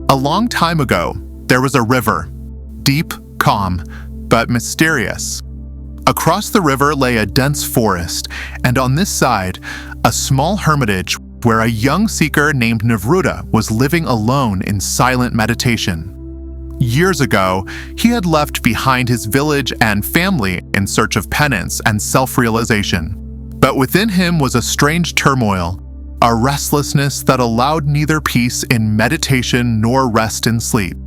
A long time ago, there was a river, deep, calm, but mysterious. Across the river lay a dense forest, and on this side, a small hermitage where a young seeker named Nivruta was living alone in silent meditation. Years ago, he had left behind his village and family in search of penance and self-realization. But within him was a strange turmoil, a restlessness that allowed neither peace in meditation nor rest in sleep.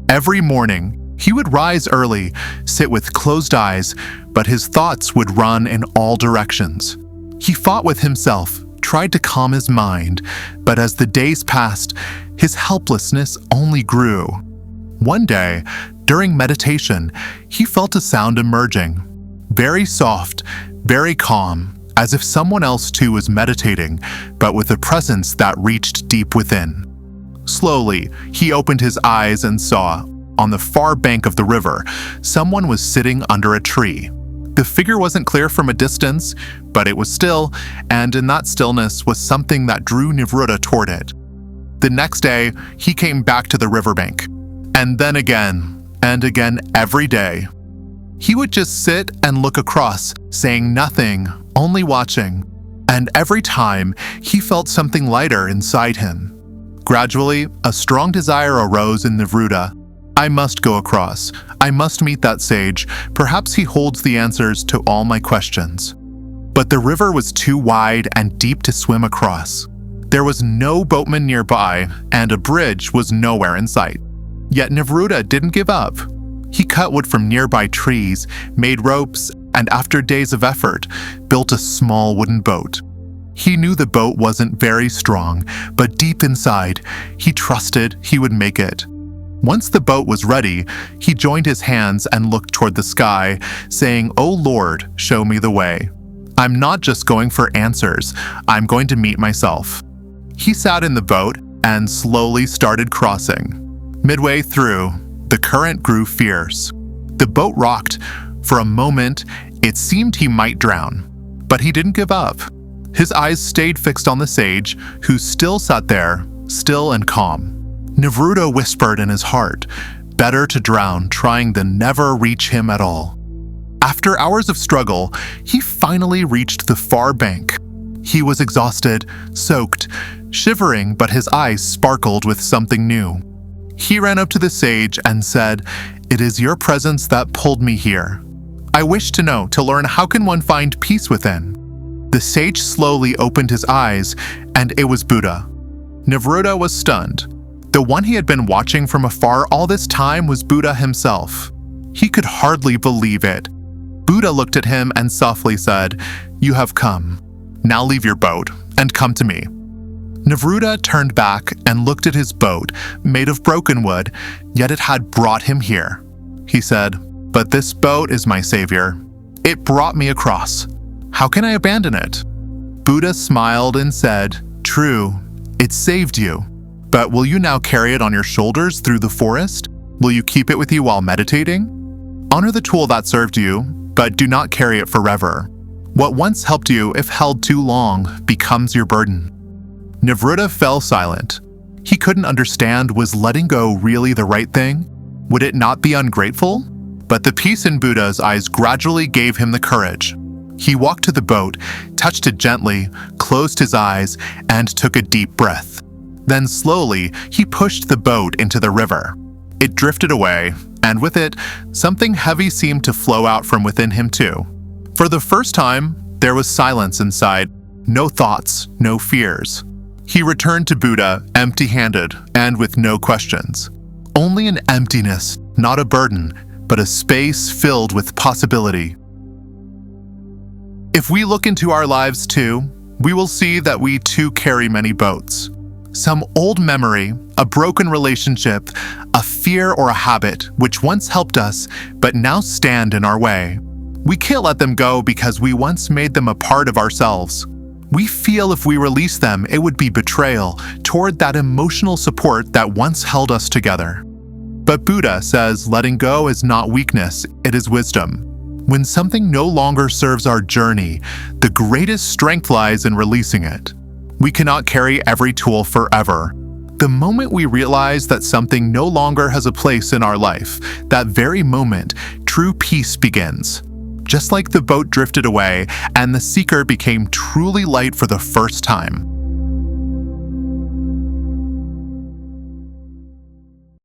Every morning, he would rise early, sit with closed eyes, but his thoughts would run in all directions. He fought with himself, tried to calm his mind, but as the days passed, his helplessness only grew. One day, during meditation, he felt a sound emerging. Very soft, very calm, as if someone else too was meditating, but with a presence that reached deep within. Slowly, he opened his eyes and saw, on the far bank of the river, someone was sitting under a tree. The figure wasn't clear from a distance, but it was still, and in that stillness was something that drew Nivruta toward it. The next day, he came back to the riverbank, and then again, and again every day. He would just sit and look across, saying nothing, only watching, and every time he felt something lighter inside him. Gradually, a strong desire arose in Nivruta. I must go across. I must meet that sage. Perhaps he holds the answers to all my questions. But the river was too wide and deep to swim across. There was no boatman nearby, and a bridge was nowhere in sight. Yet Nivruta didn't give up. He cut wood from nearby trees, made ropes, and after days of effort, built a small wooden boat. He knew the boat wasn't very strong, but deep inside, he trusted he would make it. Once the boat was ready, he joined his hands and looked toward the sky, saying, "O Lord, show me the way. I'm not just going for answers, I'm going to meet myself." He sat in the boat and slowly started crossing. Midway through, the current grew fierce. The boat rocked. For a moment, it seemed he might drown, but he didn't give up. His eyes stayed fixed on the sage, who still sat there, still and calm. Nivruta whispered in his heart, better to drown trying than never reach him at all. After hours of struggle, he finally reached the far bank. He was exhausted, soaked, shivering, but his eyes sparkled with something new. He ran up to the sage and said, "It is your presence that pulled me here. I wish to know, to learn how can one find peace within." The sage slowly opened his eyes, and it was Buddha. Nivruta was stunned. The one he had been watching from afar all this time was Buddha himself. He could hardly believe it. Buddha looked at him and softly said, "You have come. Now leave your boat and come to me." Nivruta turned back and looked at his boat, made of broken wood, yet it had brought him here. He said, "But this boat is my savior. It brought me across. How can I abandon it?" Buddha smiled and said, "True, it saved you. But will you now carry it on your shoulders through the forest? Will you keep it with you while meditating? Honor the tool that served you, but do not carry it forever. What once helped you, if held too long, becomes your burden." Nivruta fell silent. He couldn't understand, was letting go really the right thing? Would it not be ungrateful? But the peace in Buddha's eyes gradually gave him the courage. He walked to the boat, touched it gently, closed his eyes, and took a deep breath. Then slowly, he pushed the boat into the river. It drifted away, and with it, something heavy seemed to flow out from within him too. For the first time, there was silence inside, no thoughts, no fears. He returned to Buddha empty-handed and with no questions. Only an emptiness, not a burden, but a space filled with possibility. If we look into our lives too, we will see that we too carry many boats. Some old memory, a broken relationship, a fear or a habit which once helped us but now stand in our way. We can't let them go because we once made them a part of ourselves. We feel if we release them, it would be betrayal toward that emotional support that once held us together. But Buddha says letting go is not weakness, it is wisdom. When something no longer serves our journey, the greatest strength lies in releasing it. We cannot carry every tool forever. The moment we realize that something no longer has a place in our life, that very moment, true peace begins. Just like the boat drifted away and the seeker became truly light for the first time.